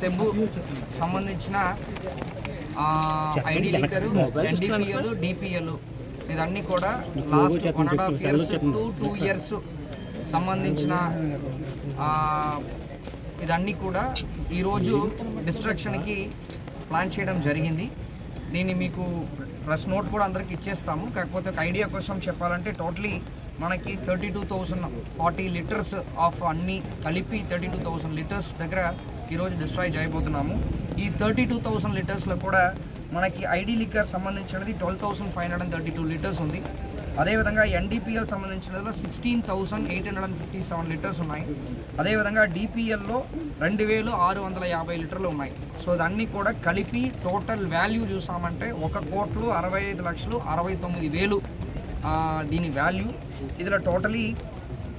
సెబ్బు సంబంధించిన ID liquor, NDPL, DPL ఇదన్నీ కూడా లాస్ట్ 1.5 years to 2 years సంబంధించిన ఇదన్నీ కూడా ఈరోజు డిస్ట్రక్షన్కి ప్లాన్ చేయడం జరిగింది. దీన్ని మీకు ప్రెస్ నోట్ కూడా అందరికి ఇచ్చేస్తాము. కాకపోతే ఒక ఐడియా కోసం చెప్పాలంటే టోటలీ మనకి 32,040 లీటర్స్ ఆఫ్ అన్నీ కలిపి 32,000 లీటర్స్ దగ్గర ఈరోజు డిస్ట్రాయ్ చేయబోతున్నాము. ఈ 32,000 లీటర్స్లో కూడా మనకి ఐడి లిక్కర్ సంబంధించినది 12,532 లీటర్స్ ఉంది. అదేవిధంగా ఎన్డీపీఎల్ సంబంధించినదిలో 16,857 లీటర్స్ ఉన్నాయి. అదేవిధంగా డిపిఎల్లో 2,650 లీటర్లు ఉన్నాయి. సో ఇదన్నీ కూడా కలిపి టోటల్ వాల్యూ చూసామంటే 1,65,69,000 దీని వాల్యూ. ఇందులో టోటలీ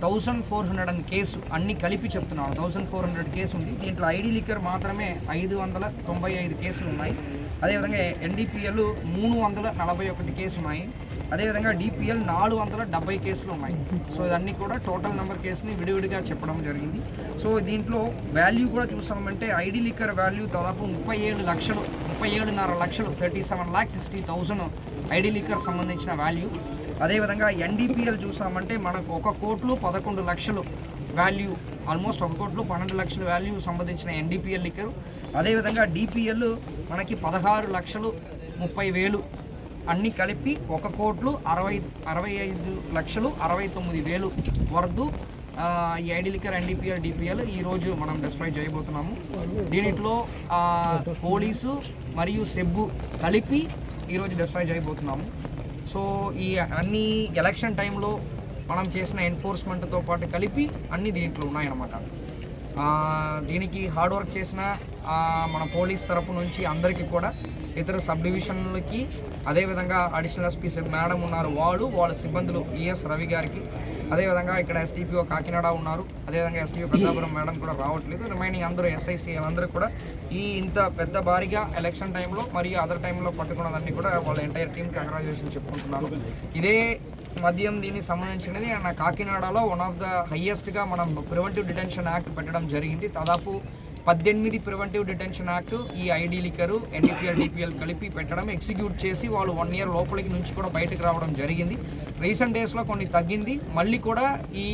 1,400 కేసు అన్నీ కలిపి చెప్తున్నాను. 1,400 కేసు ఉంది. దీంట్లో ఐడి లిక్కర్ మాత్రమే 595 కేసులు ఉన్నాయి. అదేవిధంగా ఎన్డీపీఎల్ 341 కేసు ఉన్నాయి. అదేవిధంగా డిపిఎల్ 470 కేసులు ఉన్నాయి. సో ఇదన్నీ కూడా టోటల్ నెంబర్ కేసుని విడివిడిగా చెప్పడం జరిగింది. సో దీంట్లో వాల్యూ కూడా చూసామంటే ఐడి లిక్కర్ వాల్యూ దాదాపు 37.5 లక్షలు 37,60,000 ఐడి లిక్కర్ సంబంధించిన వాల్యూ. అదేవిధంగా ఎన్డీపీఎల్ చూసామంటే మనకు 1,11,00,000 వాల్యూ, ఆల్మోస్ట్ 1,12,00,000 వాల్యూ సంబంధించిన ఎన్డీపీఎల్ లిక్కర్. అదేవిధంగా డిపిఎల్ మనకి 16,30,000 అన్నీ కలిపి 1,65,69,000 వరకు ఈ ఐడి లిక్కర్, ఎన్డీపీఎల్, డిపిఎల్ ఈరోజు మనం డిస్ట్రాయ్ చేయబోతున్నాము. దీంట్లో పోలీసు మరియు సెబ్బు కలిపి ఈరోజు డిస్ట్రాయ్ చేయబోతున్నాము. సో ఈ అన్ని ఎలక్షన్ టైంలో మనం చేసిన ఎన్ఫోర్స్మెంట్తో పాటు కలిపి అన్నీ దీంట్లో ఉన్నాయన్నమాట. దీనికి హార్డ్ వర్క్ చేసిన మన పోలీస్ తరపు నుంచి అందరికీ కూడా, ఇతర సబ్ డివిజన్లకి, అదేవిధంగా అడిషనల్ ఎస్పీ మేడం ఉన్నారు, వాళ్ళ సిబ్బందులు ఈఎస్ రవి గారికి, అదేవిధంగా ఇక్కడ ఎస్టీపీఓ కాకినాడ ఉన్నారు, అదేవిధంగా ఎస్టీపీ పెద్దాపురం మేడం కూడా రావట్లేదు. రిమైనింగ్ అందరూ ఎస్ఐసి అందరూ కూడా ఈ ఇంత పెద్ద భారీగా ఎలక్షన్ టైంలో మరియు అదర్ టైంలో పట్టుకున్నదాన్ని కూడా వాళ్ళ ఎంటైర్ టీమ్కి కంగ్రాచులేషన్ చెప్పుకుంటున్నాను. ఇదే మద్యం దీనికి సంబంధించినది కాకినాడలో వన్ ఆఫ్ ద హయ్యెస్ట్గా మనం ప్రివెంటివ్ డిటెన్షన్ యాక్ట్ పెట్టడం జరిగింది. దాదాపు 18 ప్రివెంటివ్ డిటెన్షన్ యాక్ట్ ఈ ఐడి లిక్కరు, ఎన్డీపీఎల్, డిపిఎల్ కలిపి పెట్టడం, ఎగ్జిక్యూట్ చేసి వాళ్ళు 1 year లోపలికి నుంచి కూడా బయటకు రావడం జరిగింది. రీసెంట్ డేస్లో కొన్ని తగ్గింది. మళ్ళీ కూడా ఈ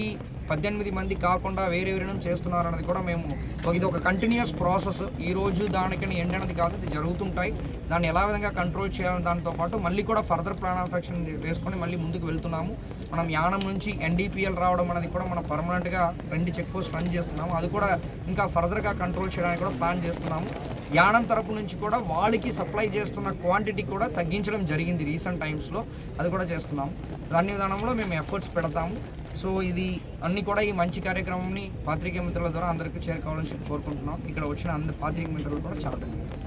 18 మంది కాకుండా వేరే చేస్తున్నారు అన్నది కూడా మేము ఇది ఒక కంటిన్యూస్ ప్రాసెస్. ఈరోజు దానికని ఎండ్ అనేది కాదు, ఇది జరుగుతుంటాయి. దాన్ని ఎలా విధంగా కంట్రోల్ చేయాలని దాంతో పాటు మళ్ళీ కూడా ఫర్దర్ ప్లాన్ ఆఫ్ యాక్షన్ వేసుకొని మళ్ళీ ముందుకు వెళ్తున్నాము. మనం యానం నుంచి ఎన్డీపీఎల్ రావడం అనేది కూడా మనం పర్మనెంట్గా 2 చెక్ పోస్ట్ రన్ చేస్తున్నాము. అది కూడా ఇంకా ఫర్దర్గా కంట్రోల్ చేయడానికి కూడా ప్లాన్ చేస్తున్నాము. యానం తరపు నుంచి కూడా వాళ్ళకి సప్లై చేస్తున్న క్వాంటిటీ కూడా తగ్గించడం జరిగింది రీసెంట్ టైమ్స్లో, అది కూడా చేస్తున్నాము. దాని విధానంలో మేము ఎఫర్ట్స్ పెడతాము. సో ఇది అన్నీ కూడా ఈ మంచి కార్యక్రమాన్ని పాత్రికేయ మిత్రుల ద్వారా అందరికీ చేరుకోవాలని కోరుకుంటున్నాం. ఇక్కడ వచ్చిన అందరి పాత్రికేయ మిత్రులు కూడా చాలా ధన్యవాదాలు.